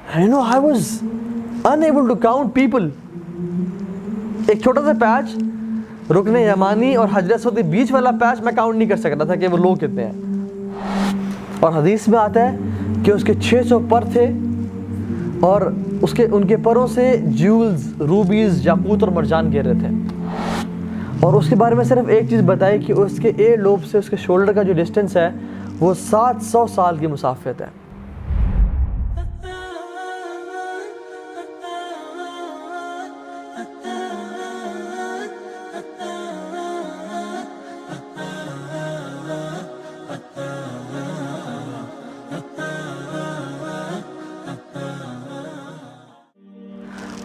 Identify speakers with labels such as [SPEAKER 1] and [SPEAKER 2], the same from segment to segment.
[SPEAKER 1] I was unable to count people. ایک چھوٹا سا پیچ رکن یمانی اور حجر اسود کے بیچ والا پیچ میں کاؤنٹ نہیں کر سکتا تھا کہ وہ لوگ کتنے ہیں. اور حدیث میں آتا ہے کہ اس کے 600 پر تھے اور ان کے پروں سے جیولز، روبیز، یاقوت اور مرجان گر رہے تھے. اور اس کے بارے میں صرف ایک چیز بتائی کہ اس کے ایئر لوب سے اس کے شولڈر کا جو ڈسٹینس ہے وہ 700 سال کی مسافت ہے.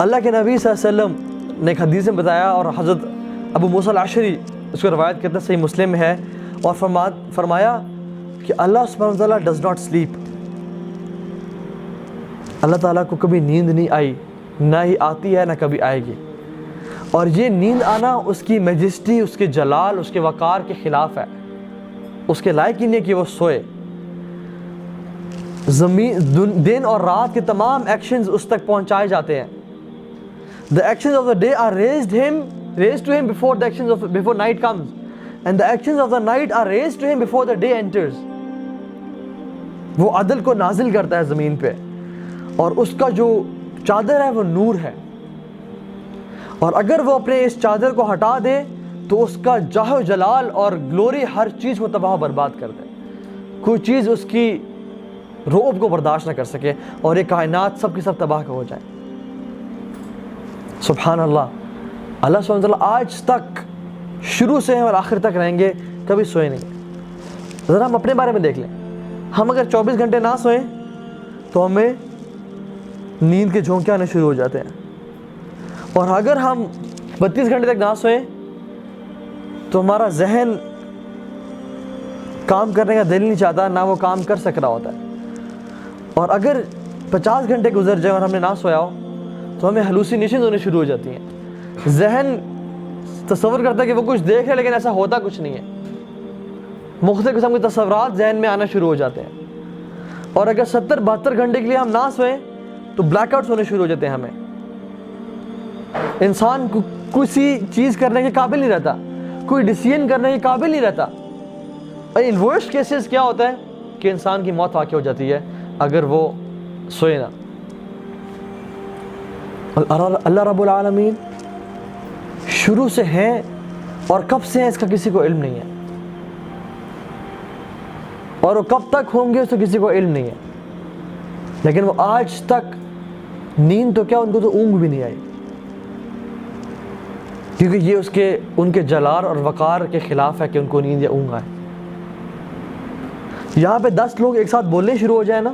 [SPEAKER 1] اللہ کے نبی صلی اللہ علیہ وسلم نے ایک حدیث میں بتایا، اور حضرت ابو موسیٰ الاشعری اس کو روایت کرتے ہیں، صحیح مسلم میں ہے، اور فرمایا کہ اللہ سبحانہ وتعالیٰ ڈز ناٹ سلیپ. اللہ تعالیٰ کو کبھی نیند نہیں آئی، نہ ہی آتی ہے، نہ کبھی آئے گی. اور یہ نیند آنا اس کی میجسٹی، اس کے جلال، اس کے وقار کے خلاف ہے. اس کے لائق ہی نہیں کہ وہ سوئے. دن اور رات کے تمام ایکشنز اس تک پہنچائے جاتے ہیں. The actions of the day are raised to him before night comes, and the actions of the night are raised to him before the day enters. وہ عدل کو نازل کرتا ہے زمین پہ، اور اس کا جو چادر ہے وہ نور ہے. اور اگر وہ اپنے اس چادر کو ہٹا دے تو اس کا جاہ و جلال اور گلوری ہر چیز کو تباہ و برباد کر دے. کوئی چیز اس کی رعب کو برداشت نہ کر سکے، اور یہ کائنات سب کی سب تباہ ہو جائے. سبحان اللہ. اللہ سبحانہ وتعالیٰ آج تک شروع سے اور آخر تک رہیں گے، کبھی سوئے نہیں. ذرا ہم اپنے بارے میں دیکھ لیں. ہم اگر 24 گھنٹے نہ سوئیں تو ہمیں نیند کے جھونکے آنے شروع ہو جاتے ہیں، اور اگر ہم 32 گھنٹے تک نہ سوئیں تو ہمارا ذہن کام کرنے کا دل نہیں چاہتا، نہ وہ کام کر سک رہا ہوتا ہے. اور اگر 50 گھنٹے گزر جائیں اور ہم نے نہ سویا ہو تو ہمیں ہلوسینیشنز ہونے شروع ہو جاتی ہیں. ذہن تصور کرتا ہے کہ وہ کچھ دیکھ ہے لیکن ایسا ہوتا کچھ نہیں ہے. مختلف قسم کے تصورات ذہن میں آنا شروع ہو جاتے ہیں. اور اگر 70-72 گھنٹے کے لیے ہم نہ سوئیں تو بلیک آؤٹس ہونے شروع ہو جاتے ہیں. ہمیں انسان کسی چیز کرنے کے قابل نہیں رہتا، کوئی ڈیسیژن کرنے کے قابل نہیں رہتا. ان ورسٹ کیسز کیا ہوتا ہے کہ انسان کی موت واقع ہو جاتی ہے اگر وہ سوئے نہ. اللہ رب العالمین شروع سے ہیں اور کب سے ہیں اس کا کسی کو علم نہیں ہے، اور وہ کب تک ہوں گے اس کا کسی کو علم نہیں ہے. لیکن وہ آج تک نیند تو کیا، ان کو تو اونگ بھی نہیں آئی، کیونکہ یہ ان کے جلال اور وقار کے خلاف ہے کہ ان کو نیند یا اونگ آئے. یہاں پہ 10 لوگ ایک ساتھ بولنے شروع ہو جائیں نا،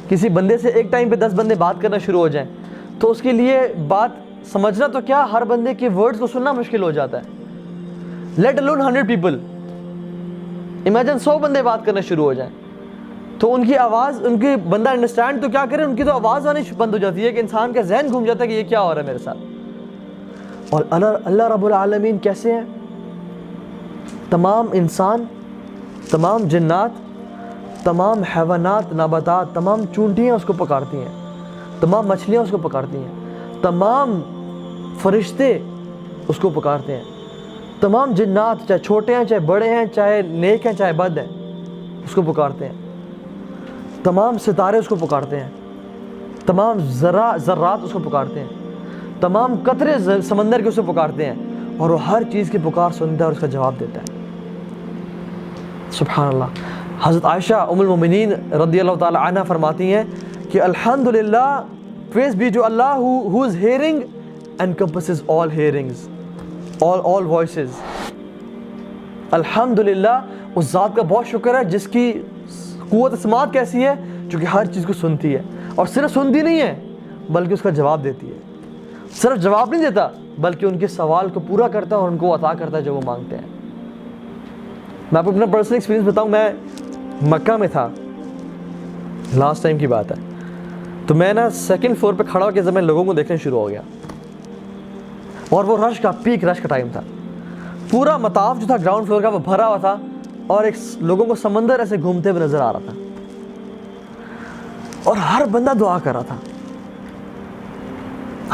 [SPEAKER 1] کسی بندے سے ایک ٹائم پہ 10 بندے بات کرنا شروع ہو جائیں تو اس کے لیے بات سمجھنا تو کیا، ہر بندے کے ورڈز کو سننا مشکل ہو جاتا ہے. Late alone 100 people. امیجن 100 بندے بات کرنا شروع ہو جائیں تو ان کی آواز، ان کی بندہ انڈرسٹینڈ تو کیا کرے، ان کی تو آواز آنی بند ہو جاتی ہے کہ انسان کا ذہن گھوم جاتا ہے کہ یہ کیا ہو رہا ہے میرے ساتھ. اور اللہ رب العالمین کیسے ہیں؟ تمام انسان، تمام جنات، تمام حیوانات، نباتات، تمام چونٹیاں اس کو پکارتی ہیں، تمام مچھلیاں اس کو پکارتی ہیں، تمام فرشتے اس کو پکارتے ہیں، تمام جنات چاہے چھوٹے ہیں چاہے بڑے ہیں، چاہے نیک ہیں چاہے بد ہیں، اس کو پکارتے ہیں. تمام ستارے اس کو پکارتے ہیں، تمام ذرات اس کو پکارتے ہیں، تمام قطرے سمندر کے اس کو پکارتے ہیں، اور وہ ہر چیز کی پکار سنتا ہے اور اس کا جواب دیتا ہے. سبحان اللہ. حضرت عائشہ ام المومنین رضی اللہ تعالی عنہ فرماتی ہیں کہ الحمدللہ، praise be to Allah who is hearing encompasses all hearings, all voices. الحمدللہ، اس ذات کا بہت شکر ہے جس کی قوت سماعت کیسی ہے، جو کہ ہر چیز کو سنتی ہے، اور صرف سنتی نہیں ہے بلکہ اس کا جواب دیتی ہے. صرف جواب نہیں دیتا بلکہ ان کے سوال کو پورا کرتا ہے اور ان کو عطا کرتا ہے جو وہ مانگتے ہیں. میں آپ کو اپنا پرسنل ایکسپیرینس بتاؤں. میں مکہ میں تھا، لاسٹ ٹائم کی بات ہے، تو میں نا 2nd فلور پہ کھڑا ہو کے میں لوگوں کو دیکھنے شروع ہو گیا، اور وہ رش کا پیک رش کا ٹائم تھا. پورا مطاف جو تھا گراؤنڈ فلور کا وہ بھرا ہوا تھا، اور ایک لوگوں کو سمندر ایسے گھومتے ہوئے نظر آ رہا تھا. اور ہر بندہ دعا کر رہا تھا,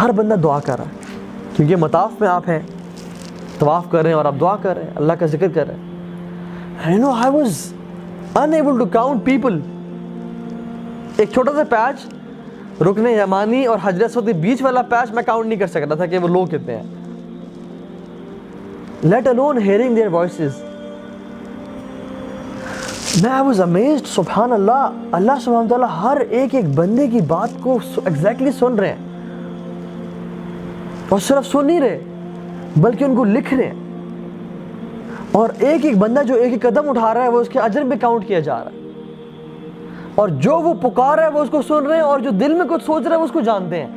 [SPEAKER 1] ہر بندہ دعا کر رہا ہے, کیونکہ مطاف میں آپ ہیں, طواف کر رہے ہیں اور آپ دعا کر رہے ہیں, اللہ کا ذکر کر رہے ہیں. You know, I was unable to count people. ایک چھوٹا سا پیچ, رکن یمانی اور حجر اسود کے بیچ والا پیچ میں کاؤنٹ نہیں کر سکتا تھا کہ وہ لوگ کتنے ہیں. Let alone hearing their voices. میں I was amazed, سبحان اللہ, اللہ سبحانہ تعالیٰ ہر ایک بندے کی بات کو ایگزیکٹلی سن رہے ہیں, اور صرف سن نہیں رہے بلکہ ان کو لکھ رہے ہیں, اور ایک بندہ جو ایک قدم اٹھا رہا ہے وہ اس کے اجر میں کاؤنٹ کیا جا رہا ہے, اور جو وہ پکار رہا ہے وہ اس کو سن رہے ہیں, اور جو دل میں کچھ سوچ رہا ہے وہ اس کو جانتے ہیں,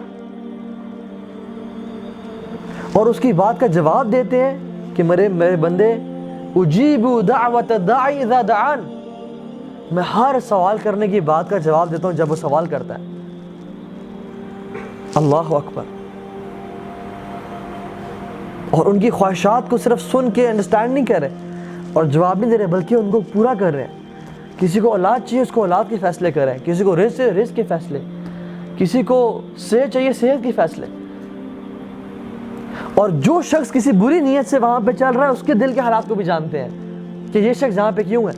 [SPEAKER 1] اور اس کی بات کا جواب دیتے ہیں کہ میرے بندے, اجیب دعوت الداعی اذا دعان, میں ہر سوال کرنے کی بات کا جواب دیتا ہوں جب وہ سوال کرتا ہے. اللہ اکبر. اور ان کی خواہشات کو صرف سن کے انڈرسٹینڈ نہیں کر رہے اور جواب نہیں دے رہے, بلکہ ان کو پورا کر رہے ہیں. کسی کو اولاد چاہیے, اس کو اولاد کے فیصلے کر رہے ہیں, کسی کو رزق کے فیصلے, کسی کو صحت چاہیے, صحت کے فیصلے. اور جو شخص کسی بری نیت سے وہاں پہ چل رہا ہے اس کے دل کے حالات کو بھی جانتے ہیں کہ یہ شخص یہاں پہ کیوں ہے.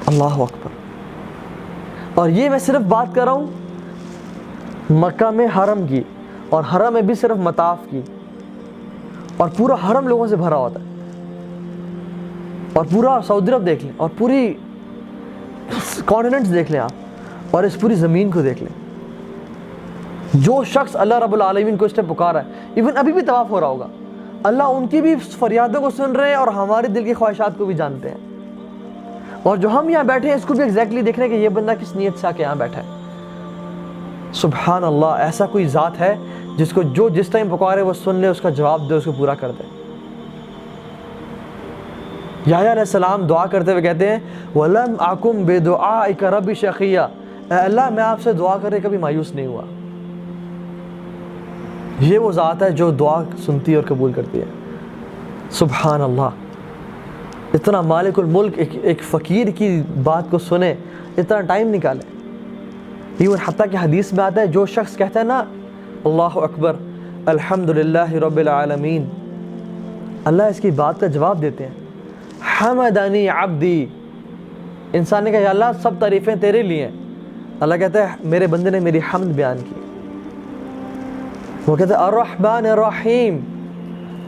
[SPEAKER 1] اللہ اکبر. اور یہ میں صرف بات کر رہا ہوں مکہ میں حرم کی, اور حرم میں بھی صرف مطاف کی, اور پورا حرم لوگوں سے بھرا ہوتا ہے, اور پورا سعودی عرب دیکھ لیں, اور پوری کانٹیننٹس دیکھ لیں آپ, اور اس پوری زمین کو دیکھ لیں. جو شخص اللہ رب العالمین کو اس نے پکارا ہے, ایون ابھی بھی طواف ہو رہا ہوگا, اللہ ان کی بھی فریادوں کو سن رہے ہیں اور ہمارے دل کی خواہشات کو بھی جانتے ہیں. اور جو ہم یہاں بیٹھے ہیں اس کو بھی ایگزیکٹلی دیکھ رہے ہیں کہ یہ بندہ کس نیت سے آ کے یہاں بیٹھا ہے. سبحان اللہ. ایسا کوئی ذات ہے جس کو جو جس ٹائم پکارے وہ سن لے, اس کا جواب دے, اس کو پورا کر دے. یحییٰ علیہ السلام دعا کرتے ہوئے کہتے ہیں وَلَمْ أَكُمْ بِدُعَائِكَ رَبِّ شَقِيًّا, اے اللہ میں آپ سے دعا کرے کبھی مایوس نہیں ہوا. یہ وہ ذات ہے جو دعا سنتی ہے اور قبول کرتی ہے. سبحان اللہ. اتنا مالک الملک ایک فقیر کی بات کو سنے, اتنا ٹائم نکالے. ایون حتیٰ کہ حدیث میں آتا ہے جو شخص کہتا ہے نا اللہ اکبر الحمدللہ رب العالمین, اللہ اس کی بات کا جواب دیتے ہیں حمدنی عبدی. انسان نے کہا یا اللہ سب تعریفیں تیرے لیے ہیں, اللہ کہتا ہے میرے بندے نے میری حمد بیان کی. وہ کہتے ہیں الرحمن الرحیم,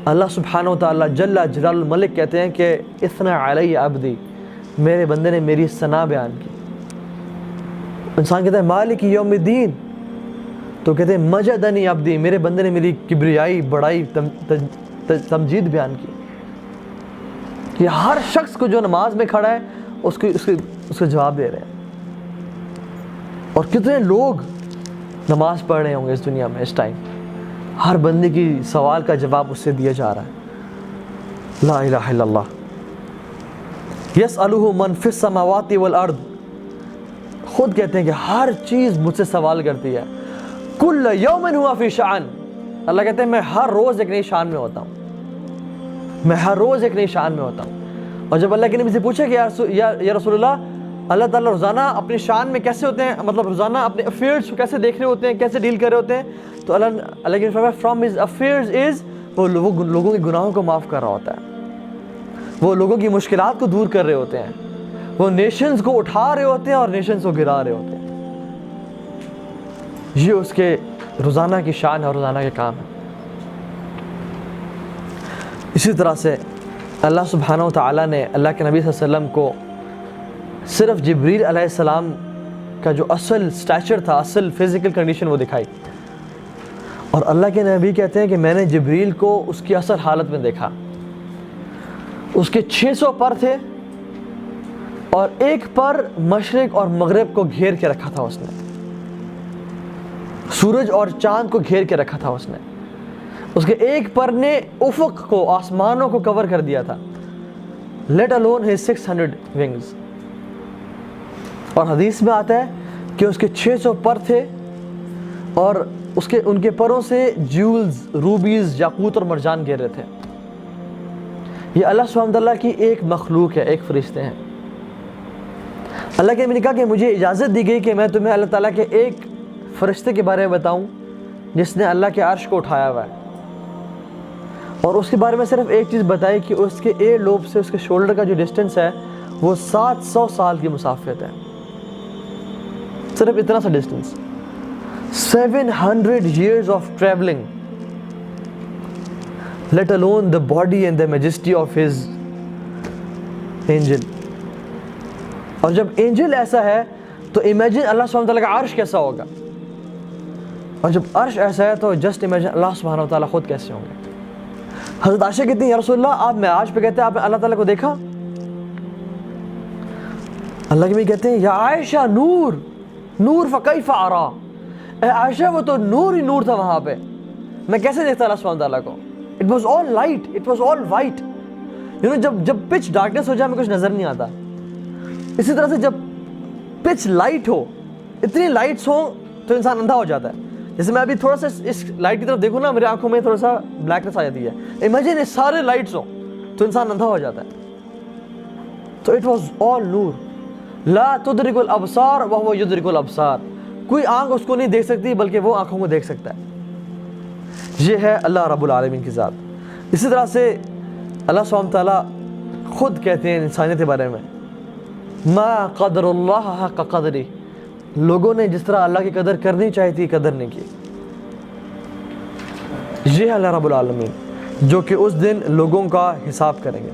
[SPEAKER 1] اللہ سبحانہ و تعالیٰ جل جلال الملک کہتے ہیں کہ اثنا علی عبدی, میرے بندے نے میری ثنا بیان کی. انسان کہتا ہے مالک یوم الدین, تو کہتے ہیں مجدنی عبدی, میرے بندے نے میری کبریائی بڑائی تمجید بیان کی. کہ ہر شخص کو جو نماز میں کھڑا ہے اس کو جواب دے رہے ہیں. اور کتنے لوگ نماز پڑھ رہے ہوں گے اس دنیا میں اس ٹائم, ہر بندے کی سوال کا جواب اس سے دیا جا رہا ہے. لا الہ الا اللہ. یسألہ من فی السماوات والارض, خود کہتے ہیں کہ ہر چیز مجھ سے سوال کرتی ہے. کل یوم ہوا فی شأن, اللہ کہتے ہیں میں ہر روز ایک نئی شان میں ہوتا ہوں, میں ہر روز ایک نئی شان میں ہوتا ہوں. اور جب اللہ کے نبی سے پوچھا کہ یا رسول اللہ, اللہ تعالیٰ روزانہ اپنی شان میں کیسے ہوتے ہیں, مطلب روزانہ اپنے افیئرز کو کیسے دیکھ رہے ہوتے ہیں, کیسے ڈیل کر رہے ہوتے ہیں, تو اللہ کے فرمایا فرام ہز افیئرز از, وہ لوگوں کے گناہوں کو معاف کر رہا ہوتا ہے, وہ لوگوں کی مشکلات کو دور کر رہے ہوتے ہیں, وہ نیشنز کو اٹھا رہے ہوتے ہیں اور نیشنز کو گرا رہے ہوتے ہیں. یہ اس کے روزانہ کی شان ہے اور روزانہ کے کام ہے. اسی طرح سے اللہ سبحانہ و تعالیٰ نے اللہ کے نبی صلی اللہ علیہ وسلم کو صرف جبریل علیہ السلام کا جو اصل سٹیچر تھا, اصل فزیکل کنڈیشن وہ دکھائی. اور اللہ کے نبی کہتے ہیں کہ میں نے جبریل کو اس کی اصل حالت میں دیکھا. اس کے 600 پر تھے اور ایک پر مشرق اور مغرب کو گھیر کے رکھا تھا اس نے, سورج اور چاند کو گھیر کے رکھا تھا اس نے. اس کے ایک پر نے افق کو, آسمانوں کو کور کر دیا تھا, let alone his 600 wings. اور حدیث میں آتا ہے کہ اس کے 600 پر تھے اور ان کے پروں سے جیولز, روبیز, یاقوت اور مرجان گر رہے تھے. یہ اللہ سبحانہ تعالیٰ کی ایک مخلوق ہے, ایک فرشتے ہیں. اللہ کے نبی نے کہا کہ مجھے اجازت دی گئی کہ میں تمہیں اللہ تعالیٰ کے ایک فرشتے کے بارے میں بتاؤں جس نے اللہ کے عرش کو اٹھایا ہوا ہے، اور اس کے بارے میں صرف ایک چیز بتائی کہ اس کے ایئر لوب سے اس کے شولڈر کا جو ڈسٹنس ہے وہ 700 سال کی مسافت ہے، صرف اتنا سا distance, 700 years of traveling, let alone the body and the majesty of his angel. اور جب اینجل ایسا ہے تو امیجن اللہ سبحانہ وتعالیٰ کا عرش کیسا ہوگا، اور جب عرش ایسا ہے تو جسٹ امیجن اللہ سبحانہ وتعالیٰ خود کیسے ہوں گے. حضرت عائشہ کہتی ہیں یا رسول اللہ آپ معراج پہ کہتے ہیں آپ نے اللہ تعالیٰ کو دیکھا؟ اللہ کے بھی کہتے ہیں یا عائشہ نور نور فکیف ارا، اے عائشہ وہ تو نور ہی نور تھا وہاں پہ، میں کیسے دیکھتا اللہ سبحانہ تعالیٰ کو. It was all light, it was all white. جب پچ ڈارکنیس ہو جائے ہمیں کچھ نظر نہیں آتا، اسی طرح سے جب پچ لائٹ ہو، اتنی لائٹس ہوں تو انسان اندھا ہو جاتا ہے. جیسے میں ابھی تھوڑا سا اس لائٹ کی طرف دیکھوں نا، میری آنکھوں میں تھوڑا سا بلیکنس آ جاتی ہے. امیجن یہ سارے لائٹس ہوں تو انسان اندھا ہو جاتا ہے. تو اٹ واز آل نور. لا تدرک الابصار وهو یدرک الابصار، کوئی آنکھ اس کو نہیں دیکھ سکتی بلکہ وہ آنکھوں کو دیکھ سکتا ہے. یہ ہے اللہ رب العالمین کی ذات. اسی طرح سے اللہ سبحانہ تعالیٰ خود کہتے ہیں انسانیت کے بارے میں ما قدر اللہ حق قدری، لوگوں نے جس طرح اللہ کی قدر کرنی چاہی تھی قدر نہیں کی. یہ ہے اللہ رب العالمین جو کہ اس دن لوگوں کا حساب کریں گے.